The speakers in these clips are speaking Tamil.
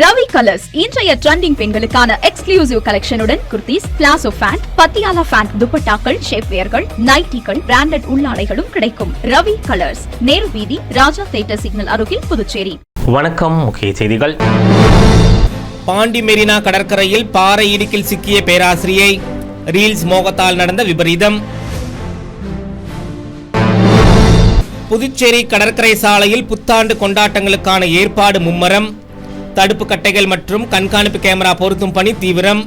ரவி கலர்ஸ் இன்றைய ட்ரெண்டிங் பெண்களுக்கான எக்ஸ்க்ளூசிவ் கலெக்ஷனுடன் kurtis, palazzo pant, Patiala pant, துப்பட்டாக்கள், ஷேப்வேர்கள், நைட்டிகள், பிராண்டட் உள்ளாடைகளும் கிடைக்கும். ரவி கலர்ஸ், நேரு வீதி, ராஜா தியேட்டர் சிக்னல் அருகில், புதுச்சேரி. வணக்கம். முக்கிய செய்திகள். பாண்டி மெரினா கடற்கரையில் பாறை இடுக்கில் சிக்கிய பேராசிரியை, ரீல்ஸ் மோகத்தால் நடந்த விபரீதம். புதுச்சேரி கடற்கரை சாலையில் புத்தாண்டு கொண்டாட்டங்களுக்கான ஏற்பாடு மும்மரம். தடுப்பு கட்டைகள் மற்றும் கண்காணிப்பு கேமரா பொருத்தும் பணி தீவிரம்.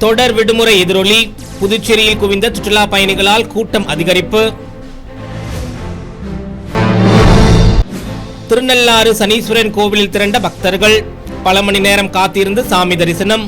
தொடர் விடுமுறை எதிரொலி. புதுச்சேரியில் குவிந்த சுற்றுலா பயணிகளால் கூட்டம் அதிகரிப்பு. திருநள்ளாறு சனீஸ்வரன் கோவிலில் திரண்ட பக்தர்கள் பல மணி நேரம் காத்திருந்து சாமி தரிசனம்.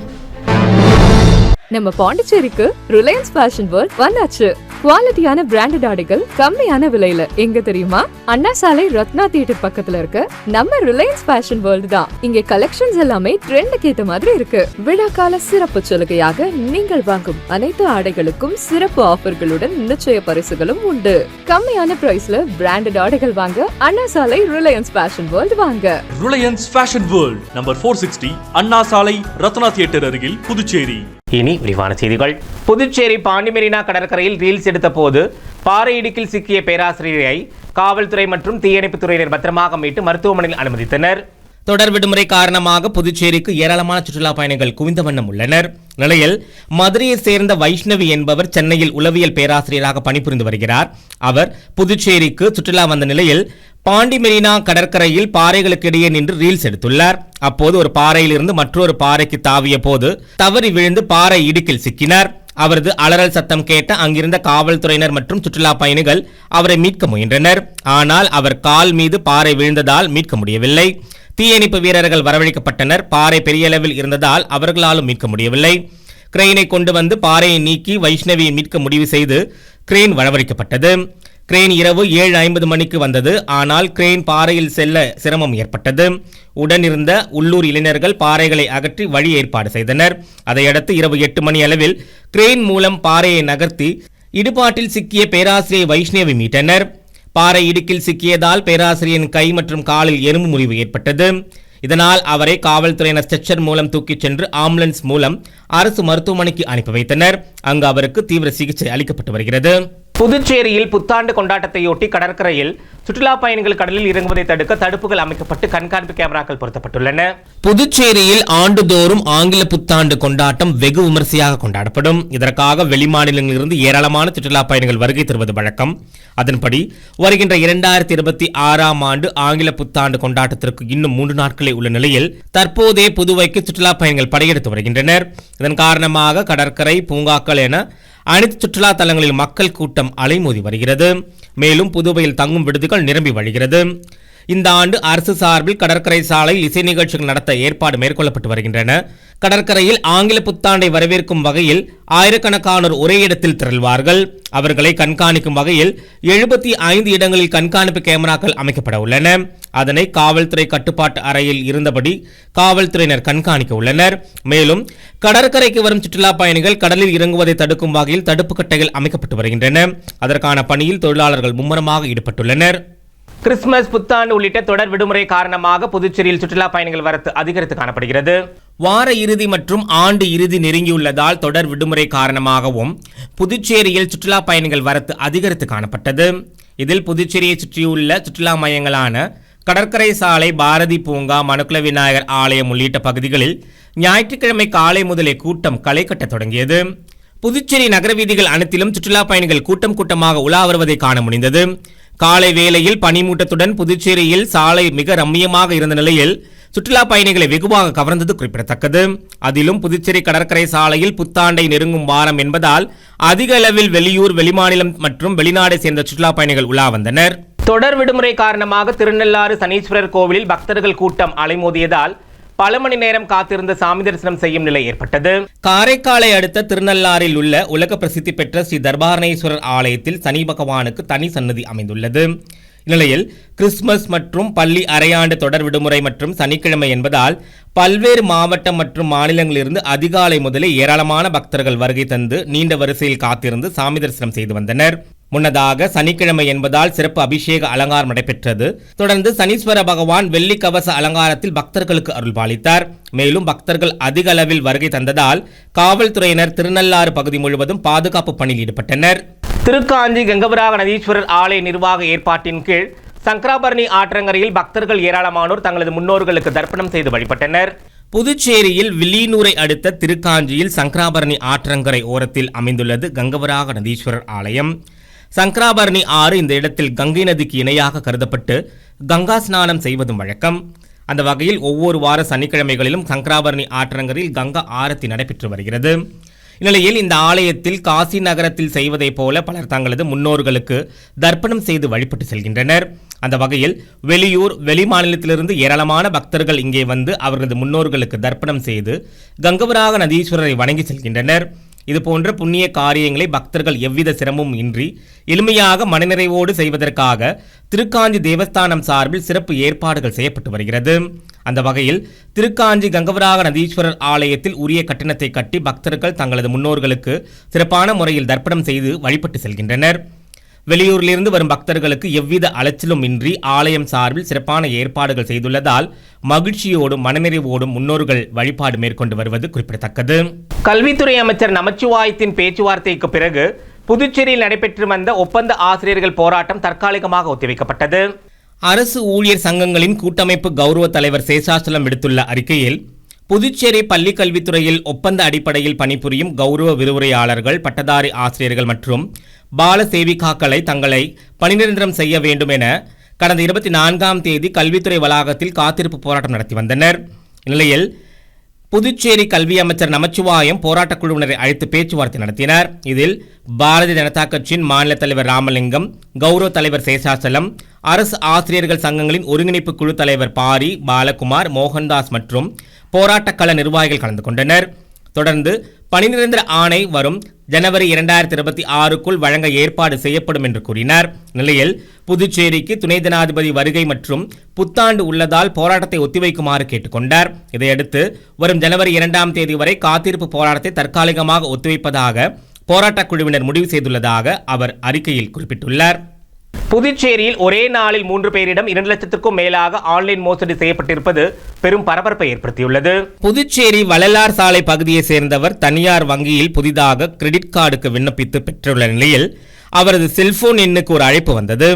நம்ம பாண்டிச்சேரிக்கு ரிலையன்ஸ் ஃபேஷன் வேர்ல்ட் வந்தாச்சு. குவாலிட்டியான பிராண்டட் ஆடைகள் கம்மியான விலையில. எங்க தெரியுமா? அண்ணா சாலை ரத்னா தியேட்டர் பக்கத்துல இருக்க நம்ம ரிலையன்ஸ் ஃபேஷன் வேர்ல்ட் தான். இங்க கலெக்ஷன்ஸ் எல்லாமே ட்ரெண்டுக்கு ஏத்த மாதிரி இருக்கு. விழாக்கால சிறப்பு சலுகையாக நீங்கள் வாங்கும் அனைத்து ஆடைகளுக்கும் சிறப்பு ஆஃபர்களுடன் நிச்சய பரிசுகளும் உண்டு. கம்மியான பிரைஸ்ல பிராண்டட் ஆடைகள் வாங்க அண்ணா சாலை ரிலையன்ஸ் ஃபேஷன் வேர்ல்ட் வாங்க. ரிலையன்ஸ் ஃபேஷன் வேர்ல்ட், நம்பர் 460, அண்ணா சாலை, ரத்னா தியேட்டர் அருகில், புதுச்சேரி. இனி விரிவான செய்திகள். புதுச்சேரி பாண்டி மெரினா கடற்கரையில் ரீல்ஸ் எடுத்த போது பாறை இடுக்கில் சிக்கிய பேராசிரியரை காவல்துறை மற்றும் தீயணைப்பு துறையினர் பத்திரமாக மீட்டு மருத்துவமனையில் அனுமதித்தனர். தொடர் விடுமுறை காரணமாக புதுச்சேரிக்கு ஏராளமான சுற்றுலா பயணிகள் குவிந்த வண்ணம் உள்ளனர். நிலையில் மதுரையை சேர்ந்த வைஷ்ணவி என்பவர் சென்னையில் உளவியல் பேராசிரியராக பணிபுரிந்து வருகிறார். அவர் புதுச்சேரிக்கு சுற்றுலா வந்த நிலையில் பாண்டி மெரினா கடற்கரையில் பாறைகளுக்கு இடையே நின்று ரீல்ஸ் எடுத்துள்ளார். அப்போது ஒரு பாறையிலிருந்து மற்றொரு பாறைக்கு தாவிய போது தவறி விழுந்து பாறை இடுக்கில் சிக்கினார். அவரது அலறல் சத்தம் கேட்ட அங்கிருந்த காவல்துறையினர் மற்றும் சுற்றுலா பயணிகள் அவரை மீட்க முயன்றனர். ஆனால் அவர் கால் மீது பாறை விழுந்ததால் மீட்க முடியவில்லை. தீயணைப்பு வீரர்கள் வரவழைக்கப்பட்டனர். பாறை பெரிய அளவில் இருந்ததால் அவர்களாலும் மீட்க முடியவில்லை. கிரெயினை கொண்டு வந்து பாறையை நீக்கி வைஷ்ணவியை மீட்க முடிவு செய்து கிரெயின் வரவழைக்கப்பட்டது. கிரெயின் இரவு 7:50 மணிக்கு வந்தது. ஆனால் கிரெயின் பாறையில் செல்ல சிரமம் ஏற்பட்டது. உடனிருந்த உள்ளூர் இளைஞர்கள் பாறைகளை அகற்றி வழி ஏற்பாடு செய்தனர். அதையடுத்து இரவு 8 மணி அளவில் கிரெயின் மூலம் பாறையை நகர்த்தி இடுபாட்டில் சிக்கிய பேராசிரியை வைஷ்ணவி மீட்டனர். பாறை இடுக்கில் சிக்கியதால் பேராசிரியரின் கை மற்றும் காலில் எறும்பு முறிவு ஏற்பட்டது. இதனால் அவரை காவல்துறையினர் ஸ்ட்ரெச்சர் மூலம் தூக்கிச் சென்று ஆம்புலன்ஸ் மூலம் அரசு மருத்துவமனைக்கு அனுப்பி வைத்தனர். அங்கு அவருக்கு தீவிர சிகிச்சை அளிக்கப்பட்டு வருகிறது. புதுச்சேரியில் புத்தாண்டு கொண்டாட்டத்தையொட்டி கடற்கரையில் சுற்றுலா பயணிகள் கடலில் இறங்குவதை தடுக்க தடுப்புகள் அமைக்கப்பட்டு கண்காணிப்பு கேமராக்கள் பொருத்தப்பட்டுள்ளன. புதுச்சேரியில் ஆண்டுதோறும் ஆங்கில புத்தாண்டு கொண்டாட்டம் வெகு விமரிசையாக கொண்டாடப்படும். இதற்காக வெளிமாநிலங்களிலிருந்து ஏராளமான சுற்றுலா பயணிகள் வருகை தருவது வழக்கம். அதன்படி வருகின்ற 2026ஆம் ஆண்டு ஆங்கில புத்தாண்டு கொண்டாட்டத்திற்கு இன்னும் 3 நாட்களே உள்ள நிலையில் தற்போதே புதுவைக்கு சுற்றுலா பயணிகள் படையெடுத்து வருகின்றனர். இதன் காரணமாக கடற்கரை, பூங்காக்கள் என அனைத்து சுற்றுலா தலங்களில் மக்கள் கூட்டம் அலைமோதி வருகிறது. மேலும் புதுவையில் தங்கும் விடுதிகள் நிரம்பி வழிகிறது. இந்த ஆண்டு அரசு சார்பில் கடற்கரை சாலையில் இசை நிகழ்ச்சிகள் நடத்த ஏற்பாடு மேற்கொள்ளப்பட்டு வருகின்றன. கடற்கரையில் ஆங்கில புத்தாண்டை வரவேற்கும் வகையில் ஆயிரக்கணக்கானோர் ஒரே இடத்தில் திரள்வார்கள். அவர்களை கண்காணிக்கும் வகையில் 75 இடங்களில் கண்காணிப்பு கேமராக்கள் அமைக்கப்பட உள்ளன. அதனை காவல்துறை கட்டுப்பாட்டு அறையில் இருந்தபடி காவல்துறையினர் கண்காணிக்க உள்ளனர். மேலும் கடற்கரைக்கு வரும் சுற்றுலா பயணிகள் கடலில் இறங்குவதை தடுக்கும் வகையில் தடுப்பு கட்டைகள் அமைக்கப்பட்டு வருகின்றன. அதற்கான பணியில் தொழிலாளர்கள் மும்முரமாக ஈடுபட்டுள்ளனர். கிறிஸ்துமஸ், புத்தாண்டு உள்ளிட்ட தொடர் விடுமுறை காரணமாக புதுச்சேரியில் சுற்றுலா பயணிகள் வரத்து அதிகரித்து காணப்படுகிறது. வார இறுதி மற்றும் ஆண்டு இறுதி நெருங்கியுள்ளதால் தொடர் விடுமுறை காரணமாகவும் புதுச்சேரியில் சுற்றுலா பயணிகள் வரத்து அதிகரித்து காணப்பட்டது. இதில் புதுச்சேரியை சுற்றியுள்ள சுற்றுலா மையங்களான கடற்கரை சாலை, பாரதி பூங்கா, மணக்குள விநாயகர் ஆலயம் உள்ளிட்ட பகுதிகளில் ஞாயிற்றுக்கிழமை காலை முதலே கூட்டம் களை கட்ட தொடங்கியது. புதுச்சேரி நகர வீதிகள் அனைத்திலும் சுற்றுலா பயணிகள் கூட்டம் கூட்டமாக உலா வருவதை காண முடிந்தது. காலை வேளையில் பனிமூட்டத்துடன் புதுச்சேரியில் சாலை மிக ரம்மியமாக இருந்த நிலையில் சுற்றுலா பயணிகளை வெகுவாக கவர்ந்தது குறிப்பிடத்தக்கது. அதிலும் புதுச்சேரி கடற்கரை சாலையில் புத்தாண்டை நெருங்கும் வாரம் என்பதால் அதிக அளவில் வெளியூர், வெளிமாநிலம் மற்றும் வெளிநாடை சேர்ந்த சுற்றுலா பயணிகள் உலா வந்தனர். தொடர் விடுமுறை காரணமாக திருநள்ளாறு சனீஸ்வரர் கோவிலில் பக்தர்கள் கூட்டம் அலைமோதியதால் பல மணி நேரம் காத்திருந்த சாமி தரிசனம் செய்யும் நிலை ஏற்பட்டது. காரைக்காலை அடுத்த திருநள்ளாறில் உள்ள உலக பிரசித்தி பெற்ற ஸ்ரீ தர்பாரணேஸ்வரர் ஆலயத்தில் சனி பகவானுக்கு தனி சன்னதி அமைந்துள்ளது. இந்நிலையில் கிறிஸ்துமஸ் மற்றும் பள்ளி அரையாண்டு தொடர் விடுமுறை மற்றும் சனிக்கிழமை என்பதால் பல்வேறு மாவட்டம் மற்றும் மாநிலங்களிலிருந்து அதிகாலை முதலே ஏராளமான பக்தர்கள் வருகை தந்து நீண்ட வரிசையில் காத்திருந்து சாமி தரிசனம் செய்து வந்தனர். முன்னதாக சனிக்கிழமை என்பதால் சிறப்பு அபிஷேக அலங்காரம் நடைபெற்றது. தொடர்ந்து சனீஸ்வர பகவான் வெள்ளி கவச அலங்காரத்தில் பக்தர்களுக்கு அருள்பாலித்தார். மேலும் பக்தர்கள் அதிக அளவில் வருகை தந்ததால் காவல்துறையினர் திருநள்ளாறு பகுதி முழுவதும் பாதுகாப்பு பணியில் ஈடுபட்டனர். திருக்காஞ்சி கங்கவராக நதீஸ்வரர் ஆலய நிர்வாக ஏற்பாட்டின் கீழ் சங்கராபரணி ஆற்றங்கரையில் பக்தர்கள் ஏராளமானோர் தங்களது முன்னோர்களுக்கு தர்ப்பணம் செய்து வழிபட்டனர். புதுச்சேரியில் வில்லியனூரை அடுத்த திருக்காஞ்சியில் சங்கராபரணி ஆற்றங்கரை ஓரத்தில் அமைந்துள்ளது கங்கவராக நதீஸ்வரர் ஆலயம். சங்கராபரணி ஆறு இந்த இடத்தில் கங்கை நதிக்கு இணையாக கருதப்பட்டு கங்கா ஸ்நானம் செய்வதும் வழக்கம். அந்த வகையில் ஒவ்வொரு வார சனிக்கிழமைகளிலும் சங்கராபரணி ஆற்றங்கரையில் கங்கா ஆரத்தி நடைபெற்று வருகிறது. இந்நிலையில் இந்த ஆலயத்தில் காசி நகரத்தில் செய்வதைப் போல பலர் தங்களது முன்னோர்களுக்கு தர்ப்பணம் செய்து வழிபட்டு செல்கின்றனர். அந்த வகையில் வெளியூர் வெளிமாநிலத்திலிருந்து ஏராளமான பக்தர்கள் இங்கே வந்து அவர்களது முன்னோர்களுக்கு தர்ப்பணம் செய்து கங்கவராக நதீஸ்வரரை வணங்கி செல்கின்றனர். இதுபோன்ற புண்ணிய காரியங்களை பக்தர்கள் எவ்வித சிரமமும் இன்றி எளிமையாக மனநிறைவோடு செய்வதற்காக திருக்காஞ்சி தேவஸ்தானம் சார்பில் சிறப்பு ஏற்பாடுகள் செய்யப்பட்டு வருகிறது. அந்த வகையில் திருக்காஞ்சி கங்கவராக நதீஸ்வரர் ஆலயத்தில் உரிய கட்டணத்தை கட்டி பக்தர்கள் தங்களது முன்னோர்களுக்கு சிறப்பான முறையில் தர்ப்பணம் செய்து வழிபட்டு செல்கின்றனர். வெளியூரிலிருந்து வரும் பக்தர்களுக்கு எவ்வித அலைச்சலும் இன்றி ஆலயம் சார்பில் சிறப்பான ஏற்பாடுகள் செய்துள்ளதால் மகிழ்ச்சியோடும் மனநிறைவோடும் முன்னோர்கள் வழிபாடு மேற்கொண்டு வருவது குறிப்பிடத்தக்கது. கல்வித்துறை அமைச்சர் நமச்சிவாயத்தின் பேச்சுவார்த்தைக்கு பிறகு புதுச்சேரியில் நடைபெற்று வந்த ஒப்பந்த ஆசிரியர்கள் போராட்டம் தற்காலிகமாக ஒத்திவைக்கப்பட்டது. அரசு ஊழியர் சங்கங்களின் கூட்டமைப்பு கௌரவ தலைவர் சேஷாச்சலம் விடுத்துள்ள அறிக்கையில், புதுச்சேரி பள்ளிக் கல்வித்துறையில் ஒப்பந்த அடிப்படையில் பணிபுரியும் கௌரவ விரிவுரையாளர்கள், பட்டதாரி ஆசிரியர்கள் மற்றும் பால சேவிகாக்களை தங்களை பணிநிரந்தரம் செய்ய வேண்டும் என கடந்த 24ஆம் தேதி கல்வித்துறை வளாகத்தில் காத்திருப்பு போராட்டம் நடத்தி வந்தனர். இந்நிலையில் புதுச்சேரி கல்வி அமைச்சர் நமச்சிவாயம் போராட்டக் குழுவினரை அழைத்து பேச்சுவார்த்தை நடத்தினார். இதில் பாரதிய ஜனதா கட்சியின் மாநில தலைவர் ராமலிங்கம், கௌரவ தலைவர் சேஷாச்சலம், அரசு ஆசிரியர்கள் சங்கங்களின் ஒருங்கிணைப்பு குழு தலைவர் பாரி, பாலகுமார், மோகன்தாஸ் மற்றும் போராட்டக்கள நிர்வாகிகள் கலந்து கொண்டனர். தொடர்ந்து பணி நிரந்தர ஆணை வரும் ஜனவரி 2026க்குள் வழங்க ஏற்பாடு செய்யப்படும் என்று கூறினார். நிலையில் புதுச்சேரிக்கு துணை ஜனாதிபதி வருகை மற்றும் புத்தாண்டு உள்ளதால் போராட்டத்தை ஒத்திவைக்குமாறு கேட்டுக்கொண்டார். இதையடுத்து வரும் ஜனவரி 2ஆம் தேதி வரை காத்திருப்பு போராட்டத்தை தற்காலிகமாக ஒத்திவைப்பதாக போராட்டக் குழுவினர் முடிவு செய்துள்ளதாக அவர் அறிக்கையில் குறிப்பிட்டுள்ளார். புதுச்சேரியில் ஒரே நாளில் 3 பேரிடம் 2 லட்சத்திற்கும் மேலாக ஆன்லைன் மோசடி செய்யப்பட்டிருப்பது பெரும் பரபரப்பை ஏற்படுத்தியுள்ளது. புதுச்சேரி வள்ளலார் சாலை பகுதியை சேர்ந்தவர் தனியார் வங்கியில் புதிதாக கிரெடிட் கார்டுக்கு விண்ணப்பித்து பெற்றுள்ள நிலையில் அவரது செல்போன் எண்ணுக்கு ஒரு அழைப்பு வந்தது.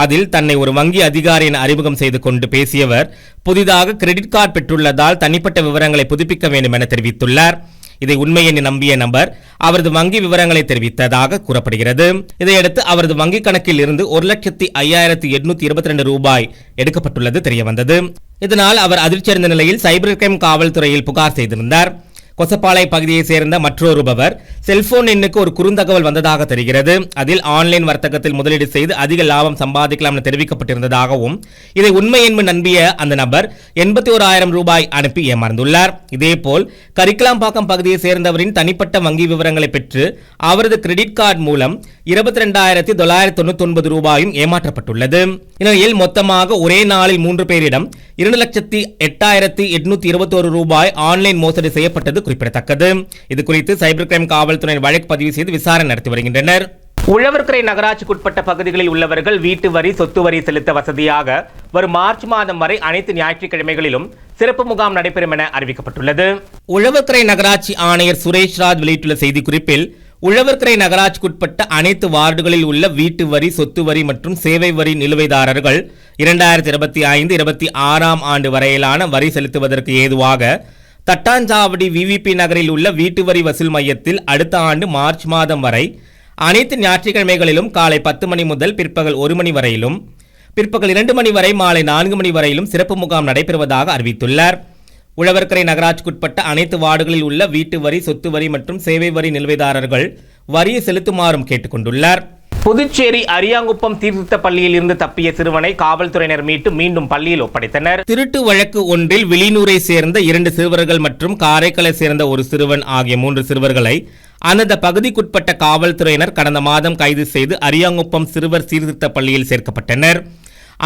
அதில் தன்னை ஒரு வங்கி அதிகாரி என அறிமுகம் செய்து கொண்டு பேசியவர் புதிதாக கிரெடிட் கார்டு பெற்றுள்ளதால் தனிப்பட்ட விவரங்களை புதுப்பிக்க வேண்டும் என தெரிவித்துள்ளார். இதை உண்மை என நம்பிய நபர் அவரது வங்கி விவரங்களை தெரிவித்ததாக கூறப்படுகிறது. இதையடுத்து அவரது வங்கி கணக்கில் இருந்து 1,05,822 ரூபாய் எடுக்கப்பட்டுள்ளது தெரியவந்தது. இதனால் அவர் அதிர்ச்சியடைந்த நிலையில் சைபர் கிரைம் காவல்துறையில் புகார் செய்திருந்தார். கொசப்பாளை பகுதியை சேர்ந்த மற்றொருபவர் செல்போன் எண்ணுக்கு ஒரு குறுந்தகவல் வந்ததாக தெரிகிறது. அதில் ஆன்லைன் வர்த்தகத்தில் முதலீடு செய்து அதிக லாபம் சம்பாதிக்கலாம் என தெரிவிக்கப்பட்டிருந்ததாகவும் இதை உண்மை என்று நம்பிய அந்த நபர் 81,000 ரூபாய் அனுப்பி ஏமாந்துள்ளார். இதேபோல் கரிக்கலாம்பாக்கம் பகுதியை சேர்ந்தவரின் தனிப்பட்ட வங்கி விவரங்களை பெற்று அவரது கிரெடிட் கார்டு மூலம் 22,999 ரூபாயும் ஏமாற்றப்பட்டுள்ளது. இந்நிலையில் மொத்தமாக ஒரே நாளில் 3 பேரிடம் 2,08,821 ரூபாய் ஆன்லைன் மோசடி செய்யப்பட்டது குறிப்பிடத்தக்கது. இது குறித்து சைபர் கிரைம் காவல்துறை வழக்கு பதிவு செய்து விசாரணை நடத்தி வருகின்றனர். உழவர்கரை நகராட்சிக்குட்பட்ட பகுதிகளில் உள்ளவர்கள் வீட்டு வரி, சொத்து வரி செலுத்த வசதியாக வரும் மார்ச் மாதம் வரை அனைத்து ஞாயிற்றுக்கிழமைகளிலும் சிறப்பு முகாம் நடைபெறும் என அறிவிக்கப்பட்டுள்ளது. உழவர்கரை நகராட்சி ஆணையர் சுரேஷ் ராஜ் வெளியிட்டுள்ள செய்திக்குறிப்பில், உழவர்கரை நகராட்சிக்குட்பட்ட அனைத்து வார்டுகளில் உள்ள வீட்டு வரி, சொத்து வரி மற்றும் சேவை வரி நிலுவைதாரர்கள் 2025-26ஆம் ஆண்டு வரையிலான வரி செலுத்துவதற்கு ஏதுவாக தட்டாஞ்சாவடி விவிபி நகரில் உள்ள வீட்டு வரி வசூல் மையத்தில் அடுத்த ஆண்டு மார்ச் மாதம் வரை அனைத்து ஞாயிற்றுக்கிழமைகளிலும் காலை 10 மணி முதல் பிற்பகல் 1 மணி வரையிலும், பிற்பகல் 2 மணி வரை மாலை 4 மணி வரையிலும் சிறப்பு முகாம் நடைபெறுவதாக அறிவித்துள்ளார். உழவர்கரை நகராட்சிக்குட்பட்ட அனைத்து வார்டுகளில் உள்ள வீட்டு வரி, சொத்து வரி மற்றும் சேவை வரி நிலுவைதாரர்கள் வரியை செலுத்துமாறும் கேட்டுக்கொண்டுள்ளார். புதுச்சேரி அரியாங்குப்பம் தீர்த்த பள்ளியில் இருந்து தப்பிய சிறுவனை காவல்துறையினர் மீட்டு மீண்டும் பள்ளியில் ஒப்படைத்தனர். திருட்டு வழக்கு ஒன்றில் வில்லியனூரை சேர்ந்த 2 சிறுவர்கள் மற்றும் காரைக்காலை சேர்ந்த ஒரு சிறுவன் ஆகிய 3 சிறுவர்களை அந்தந்த பகுதிக்குட்பட்ட காவல்துறையினர் கடந்த மாதம் கைது செய்து அரியாங்குப்பம் சிறுவர் சீர்திருத்த பள்ளியில் சேர்க்கப்பட்டனர்.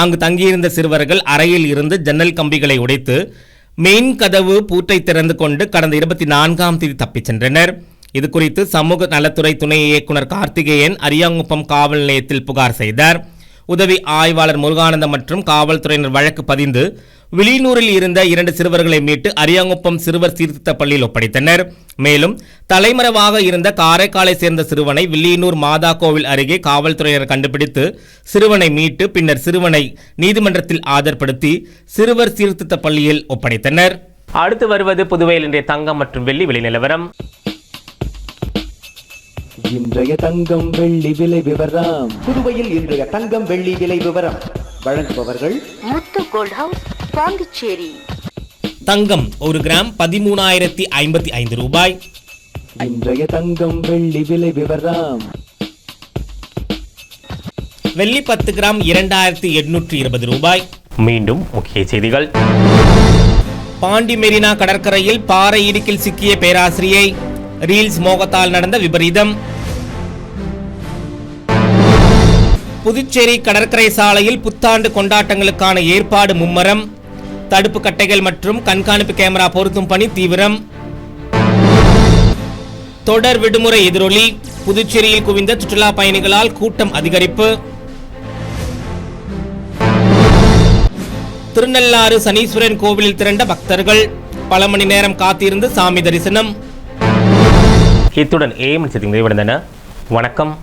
அங்கு தங்கியிருந்த சிறுவர்கள் அறையில் இருந்து ஜன்னல் கம்பிகளை உடைத்து மெயின் கதவு பூட்டை திறந்து கொண்டு கடந்த 24ஆம் தேதி தப்பிச் சென்றனர். இதுகுறித்து சமூக நலத்துறை துணை இயக்குனர் கார்த்திகேயன் அரியாங்குப்பம் காவல் நிலையத்தில் புகார் செய்தார். உதவி ஆய்வாளர் முருகானந்தம் மற்றும் காவல்துறையினர் வழக்கு பதிந்து வில்லியனூரில் இருந்த 2 சிறுவர்களை மீட்டு அரியாங்குப்பம் சிறுவர் சீர்திருத்த பள்ளியில் ஒப்படைத்தனர். மேலும் தலைமறைவாக இருந்த காரைக்காலை சேர்ந்த சிறுவனை வில்லியனூர் மாதா கோவில் அருகே காவல்துறையினர் கண்டுபிடித்து சிறுவனை மீட்டு பின்னர் சிறுவனை நீதிமன்றத்தில் ஆஜர்படுத்தி சிறுவர் சீர்திருத்த பள்ளியில் ஒப்படைத்தனர். அடுத்து வருவது புதுவையில் இன்றைய தங்கம் மற்றும் வெள்ளி விலை நிலவரம். இன்றைய தங்கம் வெள்ளி விலை விவரம். புதுவையில் இன்றைய தங்கம் வெள்ளி விலை விவரம் வழங்குபவர்கள் முத்து கோல்ட் ஹவுஸ், பாண்டிச்சேரி. தங்கம் 1 கிராம் 13,055 ரூபாய். இன்றைய தங்கம் வெள்ளி விலை விவரம். வெள்ளி 10 கிராம் 2,820 ரூபாய். மீண்டும் முக்கிய செய்திகள். பாண்டி மெரினா கடற்கரையில் பாறை இடுக்கில் சிக்கிய பேராசிரியை, ரீல்ஸ் மோகத்தால் நடந்த விபரீதம். புதுச்சேரி கடற்கரை சாலையில் புத்தாண்டு கொண்டாட்டங்களுக்கான ஏற்பாடு மும்மரம். தடுப்பு கட்டைகள் மற்றும் கண்காணிப்பு கேமரா பொருத்தும் பணி தீவிரம். தொடர் விடுமுறை எதிரொலி, புதுச்சேரியில் குவிந்த சுற்றுலா பயணிகளால் கூட்டம் அதிகரிப்பு. திருநள்ளாறு சனீஸ்வரன் கோவிலில் திரண்ட பக்தர்கள் பல மணி நேரம் காத்திருந்து சாமி தரிசனம். இத்துடன் ஏஎம் செய்திகள் நிறைவடைந்தன. வணக்கம்.